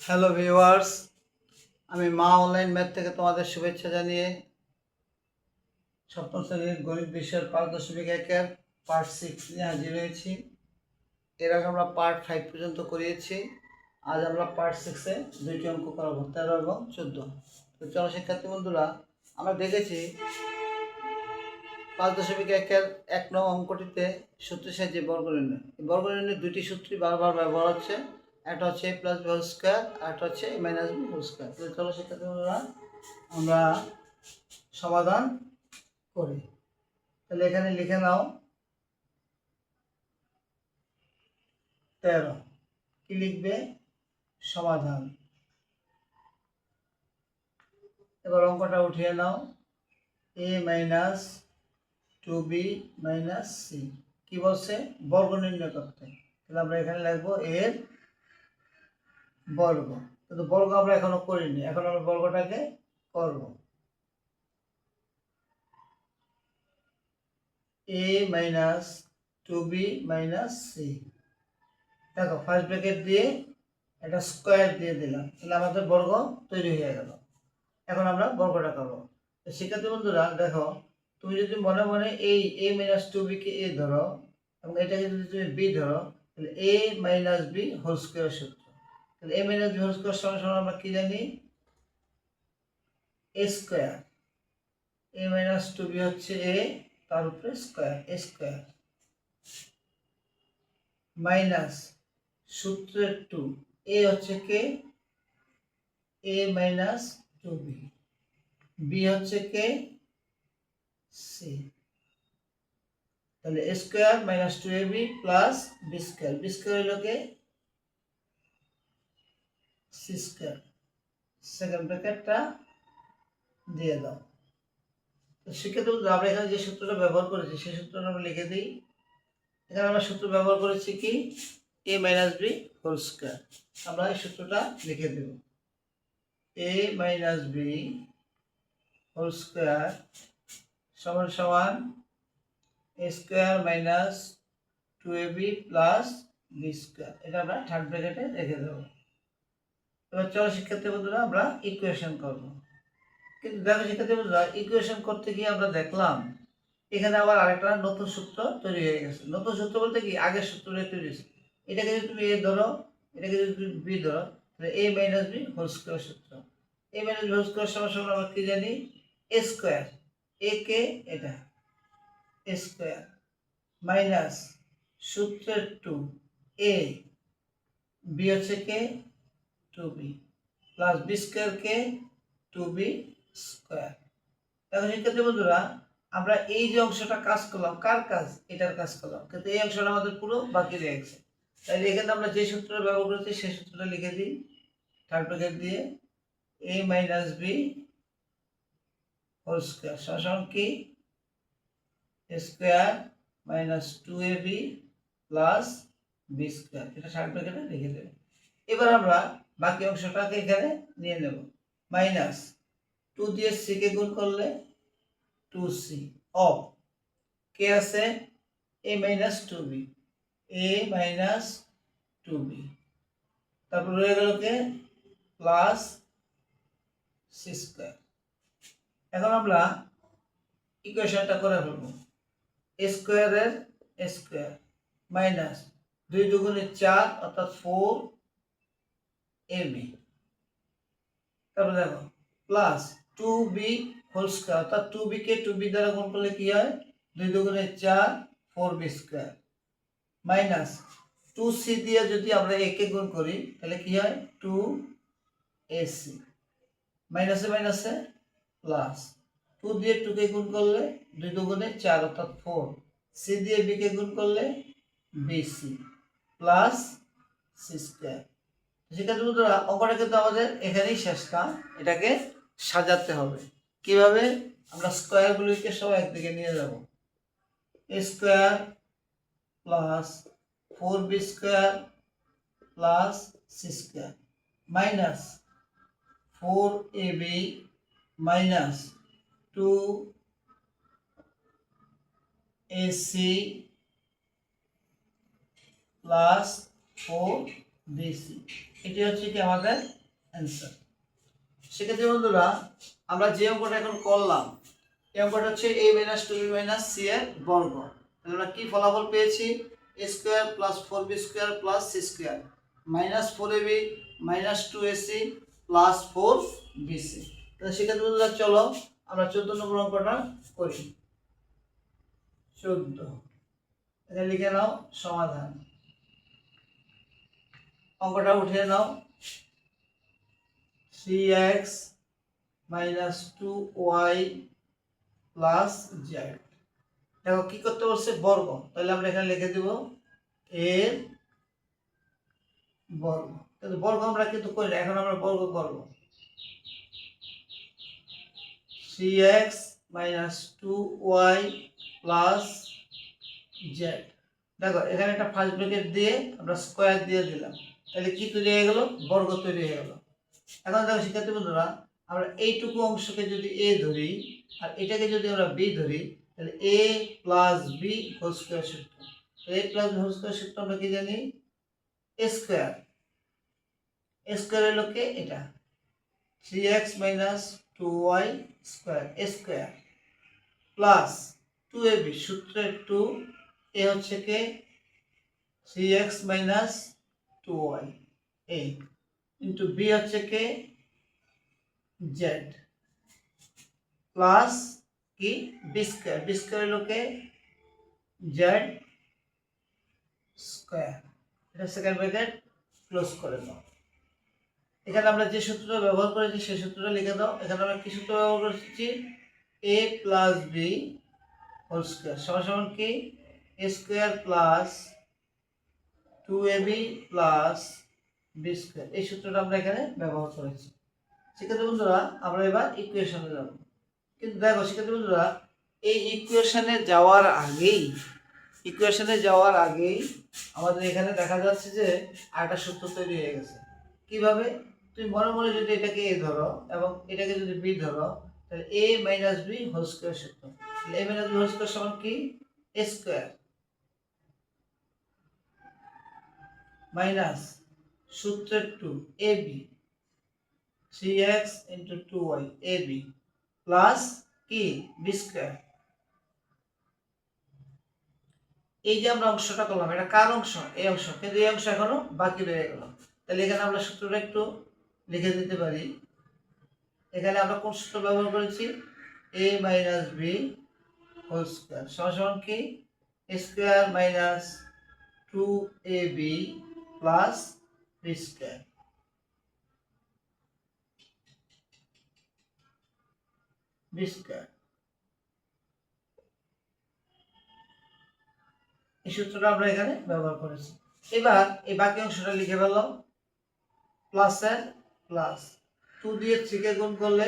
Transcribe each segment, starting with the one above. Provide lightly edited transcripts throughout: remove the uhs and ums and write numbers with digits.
Hello viewers, আমি মা online math থেকে তোমাদের শুভেচ্ছা জানিয়ে সপ্তম শ্রেণীর গণিত বিষয়ের 5.1-এর পার্ট 6 নিয়ে হাজির হয়েছি। এর আগে আমরা পার্ট 5 পর্যন্ত করিয়েছি। আজ আমরা পার্ট 6-এ দুইটি অঙ্ক করাবো, 13 এবং 14। তো চলো শিক্ষার্থী বন্ধুরা, আমরা দেখেছি 5.1-এর 1 নং অঙ্কটিতে সূত্রের সাহায্যে বর্গ নির্ণয়। বর্গ নির্ণয়ের দুইটি সূত্রই বারবার ব্যবহার হচ্ছে, একটা হচ্ছে a plus B whole square আর একটা হচ্ছে a minus B whole square. তো চলো শিক্ষার্থী বন্ধুরা আমরা সমাধান করি। তাহলে এখানে লিখে নাও 13, কি লিখবে? সমাধান। এবার অঙ্কটা উঠিয়ে নাও, a minus 2b minus c। কি বলছে? বর্গ নির্ণয় করতে। তাহলে আমরা এখানে লিখবো এর বর্গ। কিন্তু বর্গ আমরা এখনো করিনি, এখন আমরা বর্গটাকে করব। a minus 2b minus c। দেখো ফার্স্ট ব্র্যাকেট দিয়ে একটা স্কোয়ার দিয়ে দিলাম, তাহলে আমাদের বর্গ তৈরি হয়ে গেল। এখন আমরা বর্গটা করবো। শিক্ষার্থী বন্ধুরা দেখো, তুমি যদি মনে মনে এই a minus 2b K a ধরো এবং এটাকে যদি তুমি b ধরো, তাহলে a minus b whole square সূত্র। তাহলে a minus b whole square সমান সমান আমরা কি জানি? a square. a minus 2b হচ্ছে a, তার উপরে স্কোয়ার, a স্কোয়ার মাইনাস সূত্রের 2, a হচ্ছে কে? a মাইনাস 2b, b হচ্ছে কে? c। তাহলে a square minus 2ab plus b square, b square হলো কে? c square. সেকেন্ড ব্র্যাকেটটা দিয়ে দাও। তো সেক্ষেত্রে আমরা এখানে যে সূত্রটা ব্যবহার করেছি সেই সূত্রটা আমরা লিখে দিই। এখানে আমরা সূত্র ব্যবহার করেছি কি? a minus b whole square. আমরা এই সূত্রটা লিখে দেব, a minus b whole square সমান সমান a square minus 2ab plus b square. এটা আমরা থার্ড ব্র্যাকেটে রেখে দেবো। এবার চলো শিক্ষার্থী বন্ধুরা আমরা ইকুয়েশন করব। কিন্তু দেখো শিক্ষার্থী বন্ধুরা, ইকুয়েশন করতে গিয়ে আমরা দেখলাম এখানে আবার আরেকটা নতুন সূত্র তৈরি হয়ে গেছে। নতুন সূত্র বলতে কি, আগের সূত্রটা তৈরি হয়েছে। এটাকে যদি তুমি a ধরো, এটাকে যদি তুমি b ধরো, তাহলে a minus b whole square সূত্র। a minus b whole square সমান সমান আমরা কি জানি? a square. a কে? এটা a স্কোয়ার মাইনাস সূত্রের 2, a, b হচ্ছে কে? 2b প্লাস b স্কোয়ার কে? 2b square. দেখো শিক্ষার্থী বন্ধুরা, আমরা এই যে অংশটা কাজ করলাম, কার কাজ? এটার কাজ করলাম, কিন্তু এই অংশটা আমাদের পুরো বাকি রয়ে গেছে। তাহলে এখানে আমরা যে সূত্রটা ব্যবহার করেছি সেই সূত্রটা লিখে দিই থার্ড ব্র্যাকেট দিয়ে, a minus b whole square সমান কি? a square minus 2ab plus b square. এটা থার্ড ব্র্যাকেটে লিখে দেব। এবার আমরা বাকি অংশটাকে এখানে নিয়ে নেব। মাইনাস 2 দিয়ে c কে গুণ করলে 2c অফ কে আছে? a minus 2b, a minus 2b, তারপর রয়ে গেল কে? Plus c square. এখন আমরা ইকুয়েশনটা করে ফেলবো। a স্কোয়ারের a স্কোয়ার মাইনাস 2 দুগুণে 4 অর্থাৎ 4ab, তারপর দেখো প্লাস 2b হোল স্কোয়ার অর্থাৎ 2b কে 2b দ্বারা গুণ করলে কি হয়? 2 দুগুণে 4 4b স্কোয়ার মাইনাস 2c দিয়ে যদি আমরা a কে গুণ করি তাহলে কি হয়? 2ac মাইনাসে মাইনাসে প্লাস 2 দিয়ে 2 কে গুণ করলে 2 দুগুণে 4 অর্থাৎ 4, c দিয়ে b কে গুণ করলে bc প্লাস c স্কোয়ার। শিক্ষার্থী বন্ধুরা, অঙ্কটা কিন্তু আমাদের এখানেই শেষ না, এটাকে সাজাতে হবে। কিভাবে? আমরা স্কোয়ারগুলিকে সব একদিকে নিয়ে যাব। a square plus 4b square plus c square minus 4ab minus 2ac plus 4b b c. এটি হচ্ছে কি আমাদের অ্যান্সার। সেক্ষেত্রে বন্ধুরা আমরা যে অঙ্কটা এখন করলাম এই অঙ্কটা হচ্ছে a minus 2b minus c এর বর্গ। তাহলে আমরা কি ফলাফল পেয়েছি? a square plus 4b square plus c square minus 4ab minus 2ac plus 4bc। তাহলে সেক্ষেত্রে বন্ধুরা চলো আমরা 14 নম্বর অঙ্কটা করি। 14 এখানে লিখে নাও সমাধান। অঙ্কটা উঠিয়ে নাও। 3x minus 2y plus Z. দেখো কি করতে বলছে? বর্গ। তাহলে আমরা এখানে লিখে দেব এর বর্গ। কিন্তু বর্গ আমরা কিন্তু করি না, এখন আমরা বর্গ করব। 3x minus 2y plus Z. দেখো এখানে একটা ফার্স্ট ব্র্যাকেট দিয়ে আমরা স্কয়ার দিয়ে দিলাম, তাহলে কি তৈরি হয়ে গেল? বর্গ তৈরি হয়ে গেল। এখন দেখো শিক্ষার্থী বন্ধুরা আমরা এইটুকু অংশকে যদি a ধরি আর এটাকে যদি আমরা b ধরি তাহলে a plus B whole square সূত্র। a plus B whole square সূত্র আমরা কি জানি? a square. a স্কয়ার হলো কি এটা 3x minus 2y square a square plus 2ab সূত্রের 2 a হচ্ছে কি 3x minus 2y a into b হচ্ছে কি জেড প্লাস কি বি স্কয়ার। বি স্কয়ার হলো কি জেড স্কয়ার। এটা সেকেন্ড ব্র্যাকেট ক্লোজ করে দাও। এখানে আমরা যে সূত্রটা ব্যবহার করেছি সেই সূত্রটা লিখে দাও। এখানে আমরা কি সূত্র ব্যবহার করেছি? a plus B whole square সমান সমান কি a square plus 2ab plus b square. এই সূত্রটা আমরা এখানে ব্যবহার করেছি। সেক্ষেত্রে বন্ধুরা আমরা এবার ইকুয়েশনে যাব। কিন্তু দেখো সেক্ষেত্রে বন্ধুরা এই ইকুয়েশনে যাওয়ার আগেই আমাদের এখানে দেখা যাচ্ছে যে আরেকটা সূত্র তৈরি হয়ে গেছে। কিভাবে? তুমি মনে মনে যদি এটাকে a ধরো এবং এটাকে যদি b ধরো তাহলে a minus B whole square সূত্র। তাহলে a minus B whole square সমান কি a স্কয়ার মাইনাস সূত্রের 2 ab 3x into 2y ab plus কি b স্কয়ার। এই যে আমরা অংশটা করলাম এটা কার অংশ? এই অংশ। কিন্তু এই অংশ এখনো বাকি রয়ে গেল। তাহলে এখানে আমরা সূত্রটা একটু লিখে দিতে পারি। এখানে আমরা কোন সূত্র ব্যবহার করেছি? a minus B whole square সমান কি a square minus 2ab plus b square. b square এই সূত্রটা আমরা এখানে ব্যবহার করেছি। এবার এই বাকি অংশটা লিখে ফেলো। প্লাসের প্লাস 2 দিয়ে 3 কে গুণ করলে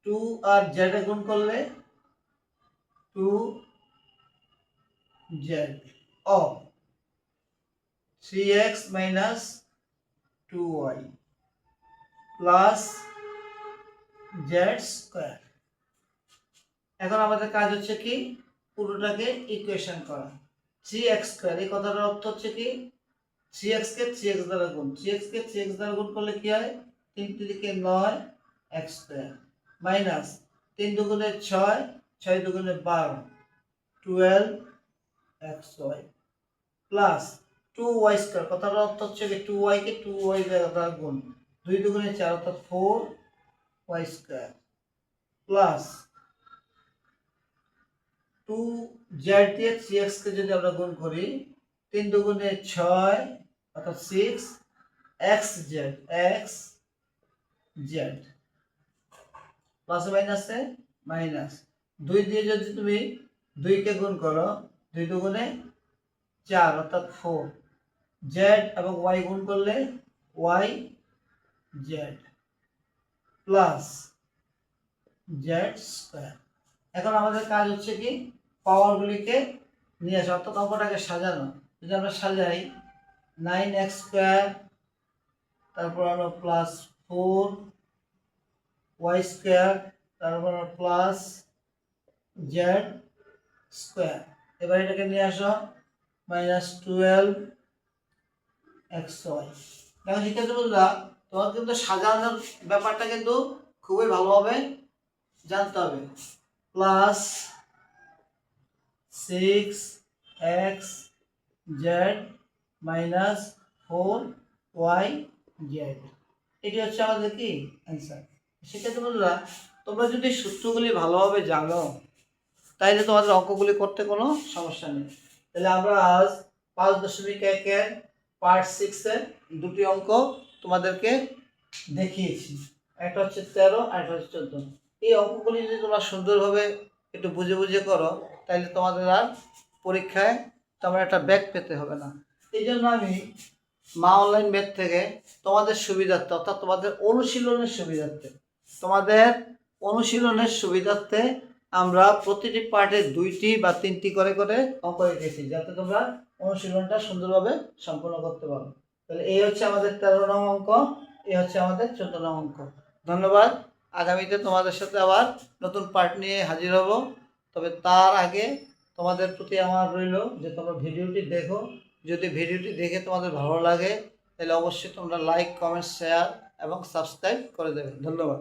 2 আর z এ গুণ করলে 2z of 3x minus 2y plus z square. এখন আমাদের কাজ হচ্ছে কি পুরোটাকে ইকুয়েশন করা। 3x স্কয়ার এই কথাটার অর্থ হচ্ছে কি 3x কে 3x দ্বারা গুণ। 3x কে 3x দ্বারা গুণ করলে কি হয়? 3 3 9 x স্কয়ার মাইনাস 3 দুগুণে 6 6 দুগুণে 12 12 xy প্লাস 2y স্কয়ার কথাটার অর্থ হচ্ছে কি 2y কে 2y দ্বারা গুণ। 2 দুগুণে 4 অর্থাৎ 4y স্কয়ার প্লাস 2z দিয়ে 3x কে যদি আমরা গুণ করি 3 দুগুণে 6 অর্থাৎ 6 xz প্লাস মাইনাসে মাইনাস 2 দিয়ে যদি তুমি 2 কে গুণ করো 2 দুগুণে 4 অর্থাৎ 4 z এবং y গুণ করলে yz প্লাস z স্কয়ার। এখন আমাদের কাজ হচ্ছে কি পাওয়ারগুলিকে নিয়ে আসা অর্থাৎ অঙ্কটাকে সাজানো। যদি আমরা সাজাই 9x স্কয়ার তারপর আমরা প্লাস 4y স্কয়ার তারপর প্লাস z স্কয়ার। এবার এটাকে নিয়ে আসো মাইনাস 12 xy। দেখো শিক্ষার্থী বন্ধুরা, তোমার কিন্তু সাজানোর ব্যাপারটা কিন্তু খুবই ভালোভাবে জানতে হবে। Plus 6x z minus 4y z, এটি হচ্ছে আমাদের কি অ্যান্সার। শিক্ষার্থী বন্ধুরা, তোমরা যদি সূত্রগুলি ভালোভাবে জানো তাইলে তোমাদের অঙ্কগুলি করতে কোনো সমস্যা নেই। তাহলে আমরা আজ 5.1 পার্ট 6 দুটি অঙ্ক তোমাদেরকে দেখিয়েছি, একটা হচ্ছে 13 আর একটা হচ্ছে 14। এই অঙ্কগুলি যদি তোমরা সুন্দরভাবে একটু বুঝে বুঝে করো তাহলে তোমাদের আর পরীক্ষায় তোমরা একটা ব্যাক পেতে হবে না। এই জন্য আমি মা অনলাইন ম্যাথ থেকে তোমাদের সুবিধার্থে, অর্থাৎ তোমাদের অনুশীলনের সুবিধার্থে আমরা প্রতিটি পার্টে 2টি বা 3টি করে করে অঙ্ক রেখেছি, যাতে তোমরা অনুশীলনটা সুন্দরভাবে সম্পন্ন করতে পারো। তাহলে এই হচ্ছে আমাদের 13 নং অঙ্ক, এই হচ্ছে আমাদের 14 নং অঙ্ক। ধন্যবাদ। আগামীতে তোমাদের সাথে আবার নতুন পার্ট নিয়ে হাজির হব। তবে তার আগে তোমাদের প্রতি আমার রইল যে তোমরা ভিডিওটি দেখো। যদি ভিডিওটি দেখে তোমাদের ভালো লাগে তাহলে অবশ্যই তোমরা লাইক, কমেন্ট, শেয়ার এবং সাবস্ক্রাইব করে দেবে। ধন্যবাদ।